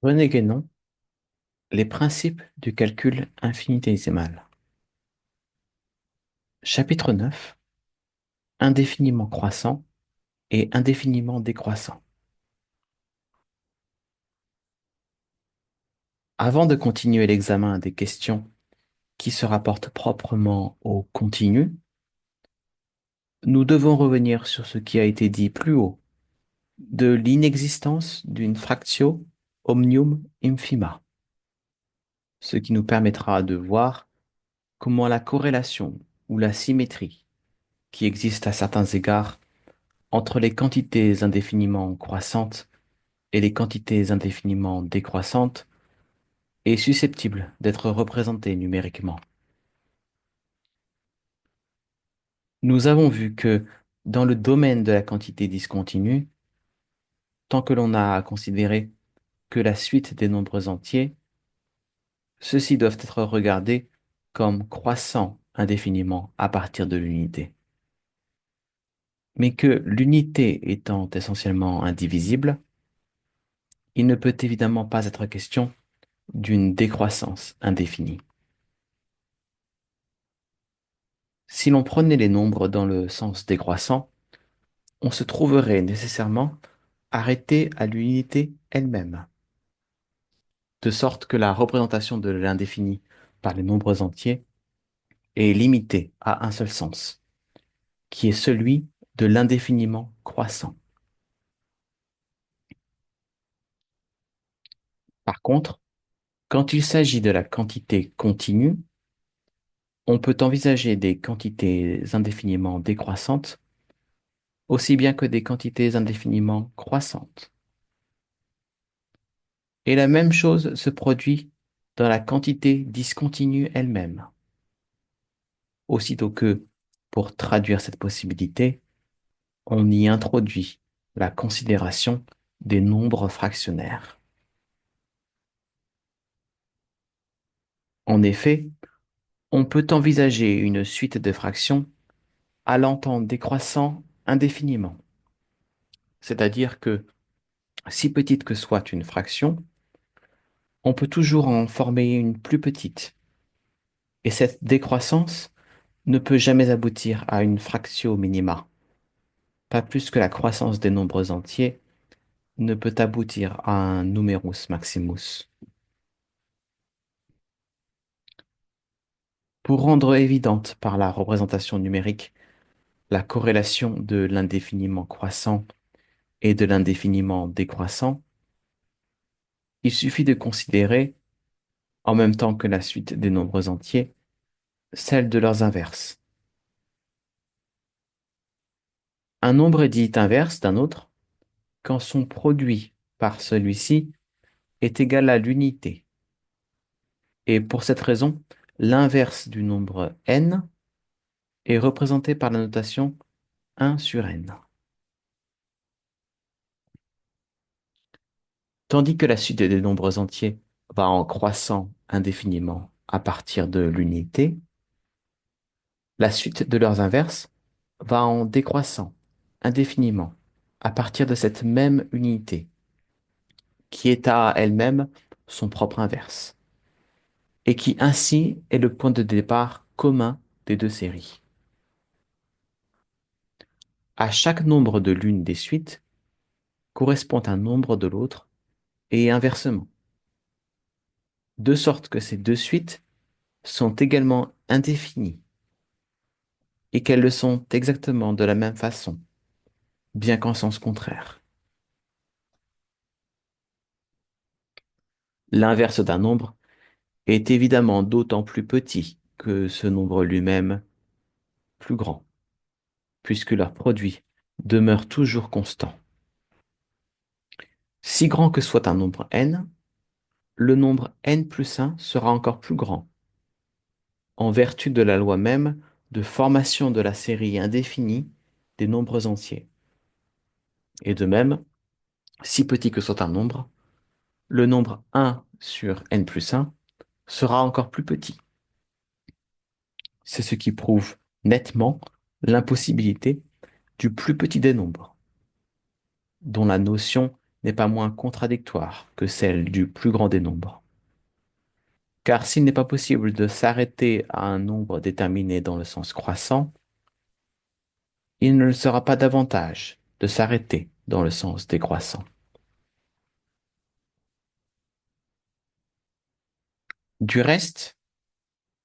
René Guénon, les principes du calcul infinitésimal. Chapitre 9. Indéfiniment croissant et indéfiniment décroissant. Avant de continuer l'examen des questions qui se rapportent proprement au continu, nous devons revenir sur ce qui a été dit plus haut de l'inexistence d'une fractio omnium infima, ce qui nous permettra de voir comment la corrélation ou la symétrie qui existe à certains égards entre les quantités indéfiniment croissantes et les quantités indéfiniment décroissantes est susceptible d'être représentée numériquement. Nous avons vu que dans le domaine de la quantité discontinue, tant que l'on a à considérer que la suite des nombres entiers, ceux-ci doivent être regardés comme croissant indéfiniment à partir de l'unité. Mais que l'unité étant essentiellement indivisible, il ne peut évidemment pas être question d'une décroissance indéfinie. Si l'on prenait les nombres dans le sens décroissant, on se trouverait nécessairement arrêté à l'unité elle-même, de sorte que la représentation de l'indéfini par les nombres entiers est limitée à un seul sens, qui est celui de l'indéfiniment croissant. Par contre, quand il s'agit de la quantité continue, on peut envisager des quantités indéfiniment décroissantes aussi bien que des quantités indéfiniment croissantes. Et la même chose se produit dans la quantité discontinue elle-même. Aussitôt que, pour traduire cette possibilité, on y introduit la considération des nombres fractionnaires. En effet, on peut envisager une suite de fractions allant en décroissant indéfiniment. C'est-à-dire que, si petite que soit une fraction, on peut toujours en former une plus petite. Et cette décroissance ne peut jamais aboutir à une fractio minima, pas plus que la croissance des nombres entiers ne peut aboutir à un numerus maximus. Pour rendre évidente par la représentation numérique la corrélation de l'indéfiniment croissant et de l'indéfiniment décroissant, il suffit de considérer, en même temps que la suite des nombres entiers, celle de leurs inverses. Un nombre est dit inverse d'un autre quand son produit par celui-ci est égal à l'unité. Et pour cette raison, l'inverse du nombre n est représenté par la notation 1 sur n. Tandis que la suite des nombres entiers va en croissant indéfiniment à partir de l'unité, la suite de leurs inverses va en décroissant indéfiniment à partir de cette même unité, qui est à elle-même son propre inverse, et qui ainsi est le point de départ commun des deux séries. À chaque nombre de l'une des suites correspond un nombre de l'autre, et inversement, de sorte que ces deux suites sont également indéfinies, et qu'elles le sont exactement de la même façon, bien qu'en sens contraire. L'inverse d'un nombre est évidemment d'autant plus petit que ce nombre lui-même plus grand, puisque leur produit demeure toujours constant. Si grand que soit un nombre n, le nombre n plus 1 sera encore plus grand, en vertu de la loi même de formation de la série indéfinie des nombres entiers. Et de même, si petit que soit un nombre, le nombre 1 sur n plus 1 sera encore plus petit. C'est ce qui prouve nettement l'impossibilité du plus petit des nombres, dont la notion n'est pas moins contradictoire que celle du plus grand des nombres. Car s'il n'est pas possible de s'arrêter à un nombre déterminé dans le sens croissant, il ne le sera pas davantage de s'arrêter dans le sens décroissant. Du reste,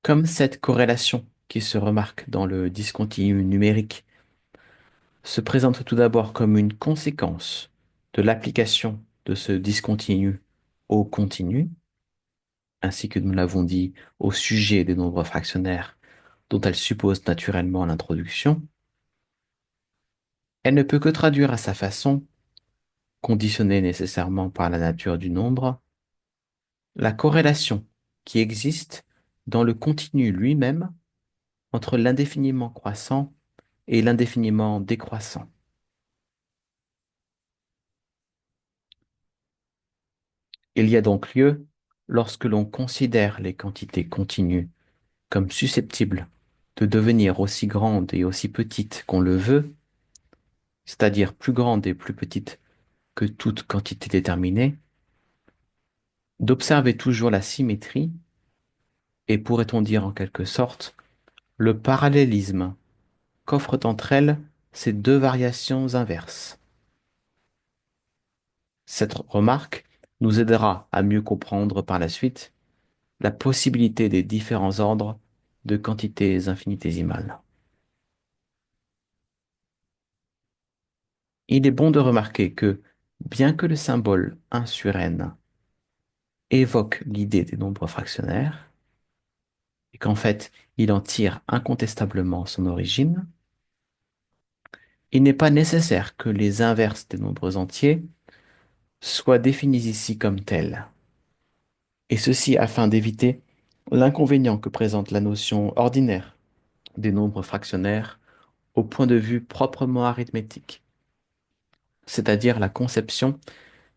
comme cette corrélation qui se remarque dans le discontinu numérique se présente tout d'abord comme une conséquence de l'application de ce discontinu au continu, ainsi que nous l'avons dit au sujet des nombres fractionnaires dont elle suppose naturellement l'introduction, elle ne peut que traduire à sa façon, conditionnée nécessairement par la nature du nombre, la corrélation qui existe dans le continu lui-même entre l'indéfiniment croissant et l'indéfiniment décroissant. Il y a donc lieu, lorsque l'on considère les quantités continues comme susceptibles de devenir aussi grandes et aussi petites qu'on le veut, c'est-à-dire plus grandes et plus petites que toute quantité déterminée, d'observer toujours la symétrie et, pourrait-on dire en quelque sorte, le parallélisme qu'offrent entre elles ces deux variations inverses. Cette remarque nous aidera à mieux comprendre par la suite la possibilité des différents ordres de quantités infinitésimales. Il est bon de remarquer que, bien que le symbole 1 sur n évoque l'idée des nombres fractionnaires, et qu'en fait il en tire incontestablement son origine, il n'est pas nécessaire que les inverses des nombres entiers soient définis ici comme tels, et ceci afin d'éviter l'inconvénient que présente la notion ordinaire des nombres fractionnaires au point de vue proprement arithmétique, c'est-à-dire la conception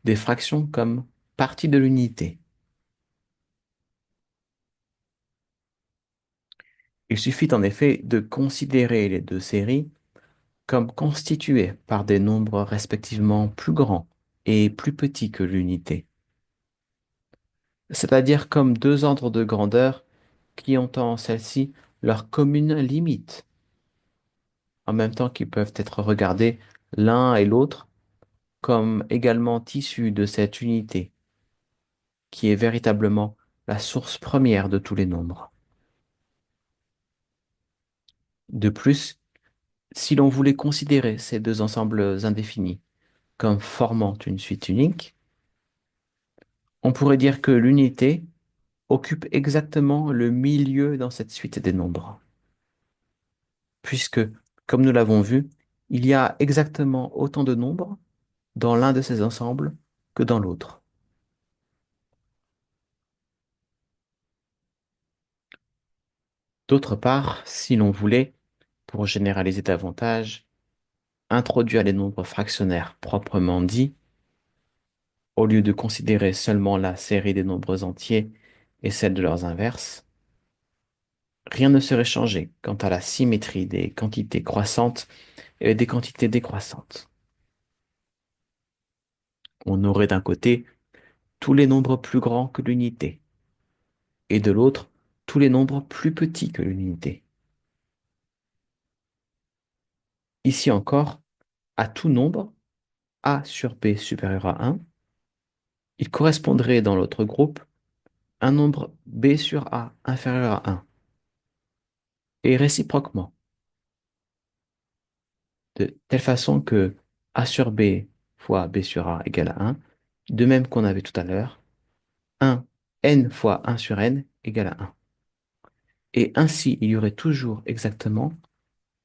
des fractions comme partie de l'unité. Il suffit en effet de considérer les deux séries comme constituées par des nombres respectivement plus grands et plus petits que l'unité, c'est-à-dire comme deux ordres de grandeur qui ont en celle-ci leur commune limite, en même temps qu'ils peuvent être regardés l'un et l'autre comme également issus de cette unité, qui est véritablement la source première de tous les nombres. De plus, si l'on voulait considérer ces deux ensembles indéfinis comme formant une suite unique, on pourrait dire que l'unité occupe exactement le milieu dans cette suite des nombres, puisque, comme nous l'avons vu, il y a exactement autant de nombres dans l'un de ces ensembles que dans l'autre. D'autre part, si l'on voulait, pour généraliser davantage, introduire les nombres fractionnaires proprement dits, au lieu de considérer seulement la série des nombres entiers et celle de leurs inverses, rien ne serait changé quant à la symétrie des quantités croissantes et des quantités décroissantes. On aurait d'un côté tous les nombres plus grands que l'unité, et de l'autre tous les nombres plus petits que l'unité. Ici encore, à tout nombre, a sur b supérieur à 1, il correspondrait dans l'autre groupe un nombre b sur a inférieur à 1, et réciproquement, de telle façon que a sur b fois b sur a égale à 1, de même qu'on avait tout à l'heure, 1 n fois 1 sur n égale à 1. Et ainsi, il y aurait toujours exactement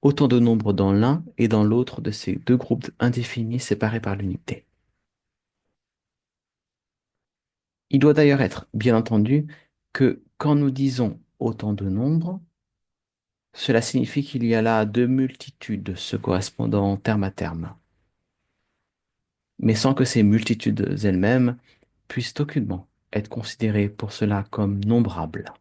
autant de nombres dans l'un et dans l'autre de ces deux groupes indéfinis séparés par l'unité. Il doit d'ailleurs être bien entendu que quand nous disons autant de nombres, cela signifie qu'il y a là deux multitudes se correspondant terme à terme, mais sans que ces multitudes elles-mêmes puissent aucunement être considérées pour cela comme nombrables.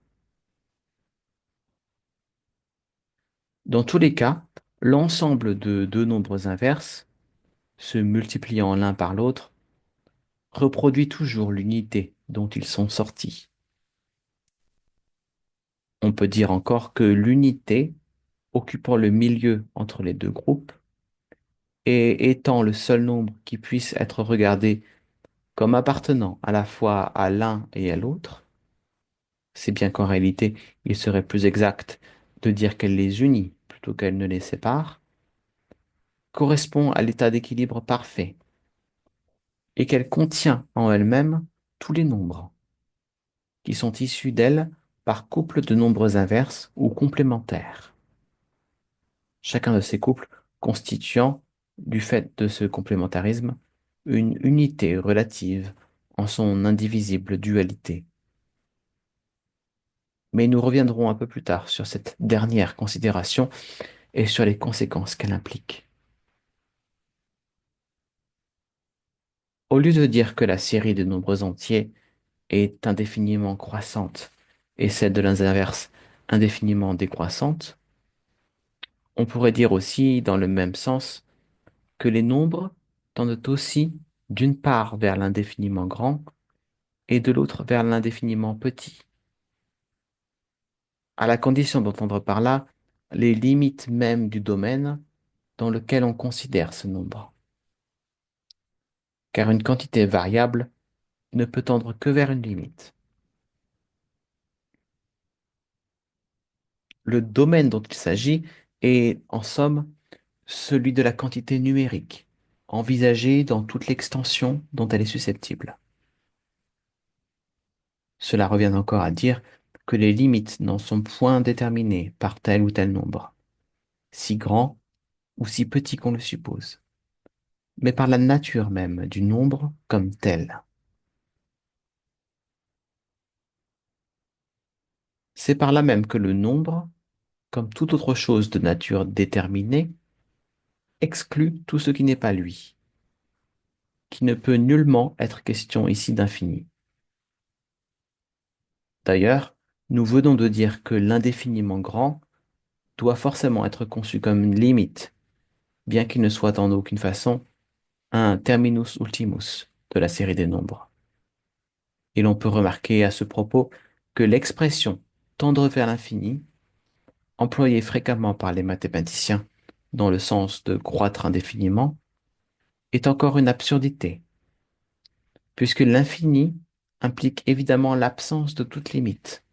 Dans tous les cas, l'ensemble de deux nombres inverses, se multipliant l'un par l'autre, reproduit toujours l'unité dont ils sont sortis. On peut dire encore que l'unité, occupant le milieu entre les deux groupes, et étant le seul nombre qui puisse être regardé comme appartenant à la fois à l'un et à l'autre, c'est bien qu'en réalité, il serait plus exact de dire qu'elle les unit plutôt qu'elle ne les sépare, correspond à l'état d'équilibre parfait et qu'elle contient en elle-même tous les nombres qui sont issus d'elle par couple de nombres inverses ou complémentaires. Chacun de ces couples constituant, du fait de ce complémentarisme, une unité relative en son indivisible dualité. Mais nous reviendrons un peu plus tard sur cette dernière considération et sur les conséquences qu'elle implique. Au lieu de dire que la série de nombres entiers est indéfiniment croissante et celle de l'inverse indéfiniment décroissante, on pourrait dire aussi, dans le même sens, que les nombres tendent aussi d'une part vers l'indéfiniment grand et de l'autre vers l'indéfiniment petit, à la condition d'entendre par là les limites mêmes du domaine dans lequel on considère ce nombre. Car une quantité variable ne peut tendre que vers une limite. Le domaine dont il s'agit est, en somme, celui de la quantité numérique, envisagée dans toute l'extension dont elle est susceptible. Cela revient encore à dire que les limites n'en sont point déterminées par tel ou tel nombre, si grand ou si petit qu'on le suppose, mais par la nature même du nombre comme tel. C'est par là même que le nombre, comme toute autre chose de nature déterminée, exclut tout ce qui n'est pas lui, qui ne peut nullement être question ici d'infini. D'ailleurs, nous venons de dire que l'indéfiniment grand doit forcément être conçu comme une limite, bien qu'il ne soit en aucune façon un terminus ultimus de la série des nombres. Et l'on peut remarquer à ce propos que l'expression tendre vers l'infini, employée fréquemment par les mathématiciens dans le sens de croître indéfiniment, est encore une absurdité, puisque l'infini implique évidemment l'absence de toute limite,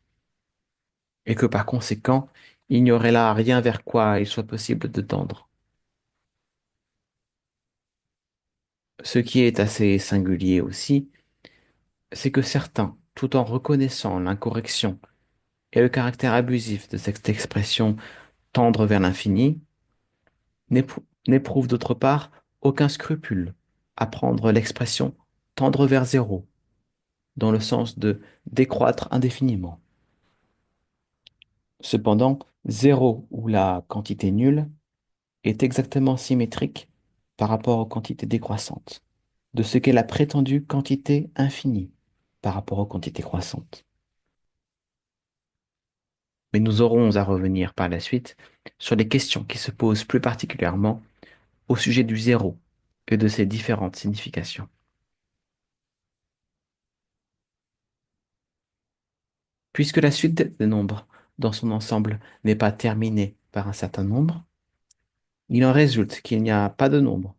et que par conséquent, il n'y aurait là rien vers quoi il soit possible de tendre. Ce qui est assez singulier aussi, c'est que certains, tout en reconnaissant l'incorrection et le caractère abusif de cette expression tendre vers l'infini, n'éprouvent d'autre part aucun scrupule à prendre l'expression tendre vers zéro, dans le sens de décroître indéfiniment. Cependant, zéro ou la quantité nulle est exactement symétrique par rapport aux quantités décroissantes, de ce qu'est la prétendue quantité infinie par rapport aux quantités croissantes. Mais nous aurons à revenir par la suite sur les questions qui se posent plus particulièrement au sujet du zéro et de ses différentes significations. Puisque la suite des nombres dans son ensemble n'est pas terminée par un certain nombre, il en résulte qu'il n'y a pas de nombre,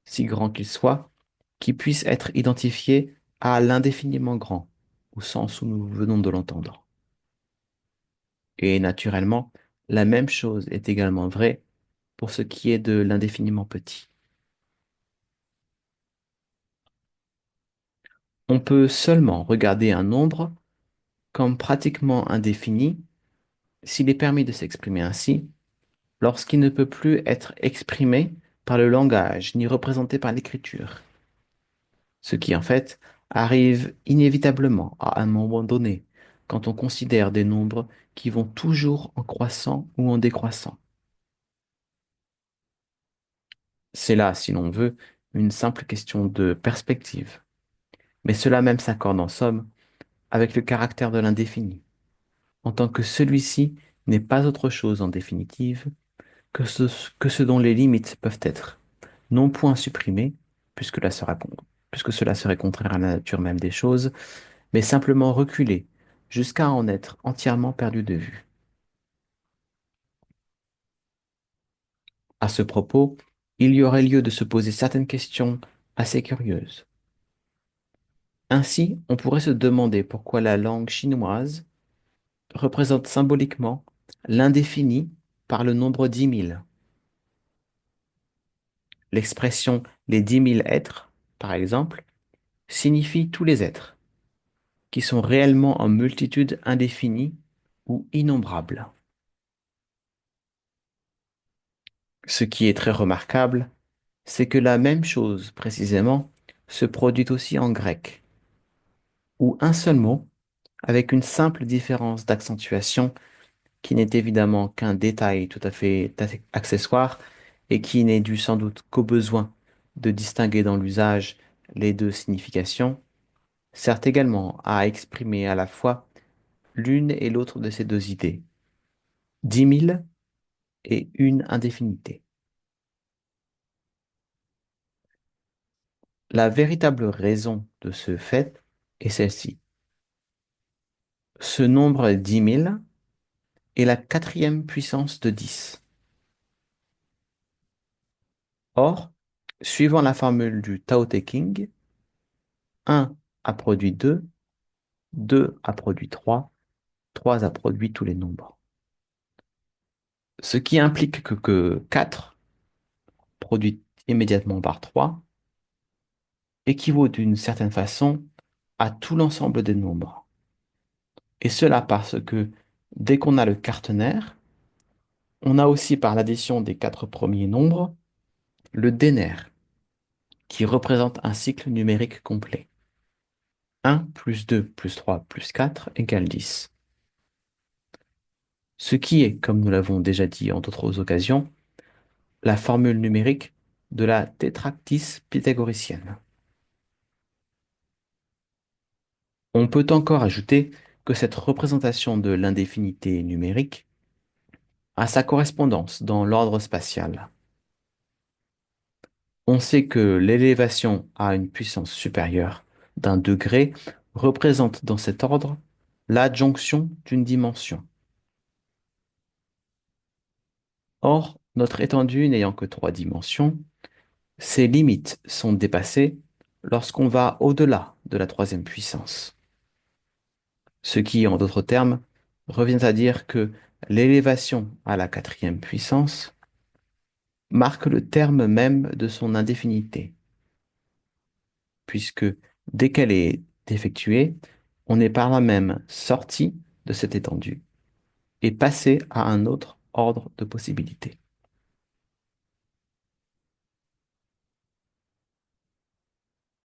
si grand qu'il soit, qui puisse être identifié à l'indéfiniment grand, au sens où nous venons de l'entendre. Et naturellement, la même chose est également vraie pour ce qui est de l'indéfiniment petit. On peut seulement regarder un nombre comme pratiquement indéfini s'il est permis de s'exprimer ainsi, lorsqu'il ne peut plus être exprimé par le langage ni représenté par l'écriture, ce qui en fait arrive inévitablement à un moment donné quand on considère des nombres qui vont toujours en croissant ou en décroissant. C'est là, si l'on veut, une simple question de perspective, mais cela même s'accorde en somme avec le caractère de l'indéfini, en tant que celui-ci n'est pas autre chose en définitive que ce dont les limites peuvent être, non point supprimées, puisque là se raconte. puisque cela serait contraire à la nature même des choses, mais simplement reculer jusqu'à en être entièrement perdu de vue. À ce propos, il y aurait lieu de se poser certaines questions assez curieuses. Ainsi, on pourrait se demander pourquoi la langue chinoise représente symboliquement l'indéfini par le nombre 10 000. L'expression les 10 000 êtres, par exemple, signifie tous les êtres, qui sont réellement en multitude indéfinie ou innombrable. Ce qui est très remarquable, c'est que la même chose, précisément, se produit aussi en grec, où un seul mot, avec une simple différence d'accentuation, qui n'est évidemment qu'un détail tout à fait accessoire et qui n'est dû sans doute qu'au besoin de distinguer dans l'usage les deux significations, sert également à exprimer à la fois l'une et l'autre de ces deux idées, 10 000 et une indéfinité. La véritable raison de ce fait est celle-ci. Ce nombre 10 000 est la quatrième puissance de 10. Or, suivant la formule du Tao Te Ching, 1 a produit 2, 2 a produit 3, 3 a produit tous les nombres. Ce qui implique que 4, produit immédiatement par 3, équivaut d'une certaine façon à tout l'ensemble des nombres. Et cela parce que dès qu'on a le quaternaire, on a aussi par l'addition des 4 premiers nombres le dénaire, qui représente un cycle numérique complet. 1 plus 2 plus 3 plus 4 égale 10. Ce qui est, comme nous l'avons déjà dit en d'autres occasions, la formule numérique de la tétractys pythagoricienne. On peut encore ajouter que cette représentation de l'indéfinité numérique a sa correspondance dans l'ordre spatial. On sait que l'élévation à une puissance supérieure d'un degré représente dans cet ordre l'adjonction d'une dimension. Or, notre étendue n'ayant que 3 dimensions, ses limites sont dépassées lorsqu'on va au-delà de la troisième puissance. Ce qui, en d'autres termes, revient à dire que l'élévation à la quatrième puissance marque le terme même de son indéfinité, puisque dès qu'elle est effectuée, on est par là même sorti de cette étendue et passé à un autre ordre de possibilités.